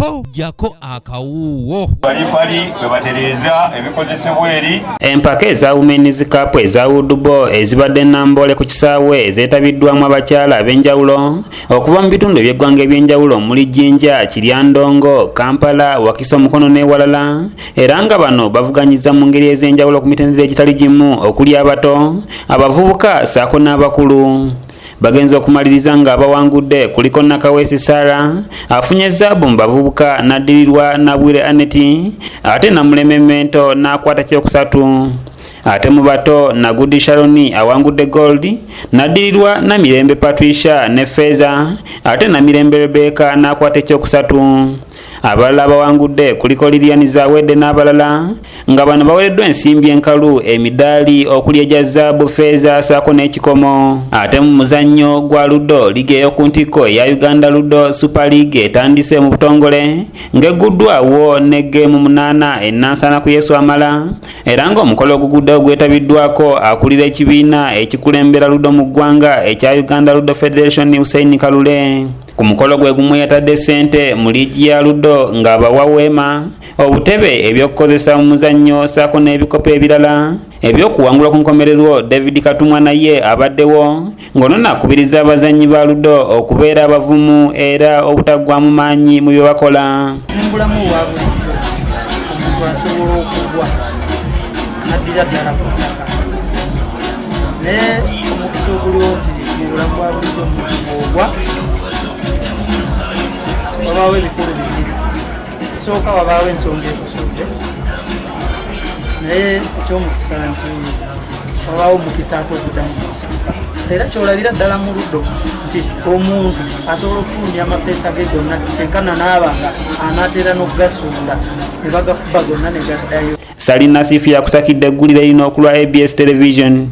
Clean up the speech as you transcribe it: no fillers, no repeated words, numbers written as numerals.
po jako akawuwo balipali webatereza ebikozesebwa eri empaka eza Women's Cup eza Woodball ezibadde Nambole ku kisaawe ezeetabiddwamu abakyala ab'enjawulo okuva mu bitundu eby'eggwanga eby'enjawulo omuli Jinja, Kiryandongo, Kampala, Wakiso, Mukono n'ewalala era nga bano bavuganyiza mu ngeri ez'enjawulo ku mitendera egitali gimu okuli abato, abavubuka ssaako n'abakulu. Bagenza okumaliriza nga abawangudde kuliko Nakawesi Sara afunye zaabu mu bavubuka n'addirirwa Nabwire Aneti ate Namuleme Mento n'akwata kyokusatu. Ate mu bato Nagudi Sharoni awangudde gold n'addirirwa Namirembe Patricia ne Feza ate Namirembe Rebecca n'akwata ekyokusatu. Abalala abawangudde kuliko Lilian Zawedde n'abalala nga bano bawereddwa ensimbi enkalu emidaali okuli egya zaabu, Feza ssaako n'ekikomo. Ate mu muzannyo gwa Ludo liga ey'oku ntikko eya Uganda Ludo Super League etandise mu butongole ng'egguddwawo ne geemu 8 ennansana ku Yesu Amala era ng'omukolo oguguddewo gwetabiddwako akulira ekibiina ekikulembera Ludo mu ggwanga ekya Uganda Ludo Federation Hussein Kalule. Ku mukolo gwe gumu yatadde ssente mu liigi ya Ludo ng'abawa weema, obutebe ebyokukozesa mu muzannyo ssaako n'ebikopo ebirala ebyokuwangula ku nkomerero. David Katumwa naye abaddewo ng'ono akubiriza abazannyi ba Ludo okubeera abavumu era obutaggwaamu maanyi mu bye bakola. Embulamu bwa bulijjo omuntu asobola okugwa n'addira ddala ku ttaka naye omukisa oguliwo nti mu bulamu bwa bulijjo omuntu ogwa wabaawo ebikulu bibiri. Ekisooka wabaawo ensonga ekusudde naye ekyomukisa nti wabaawo omukisa ate okuzannya okusirika era kyolabira ddala mu Ludo nti omuntu asobola okufulumya amapeesa ge gonna kyenkana n'abanga anaatera n'okugasuula ne bagakuba gonna ne gaddayo. Salina Sifu yakusakidde eggulire lino okulwa ABS Television.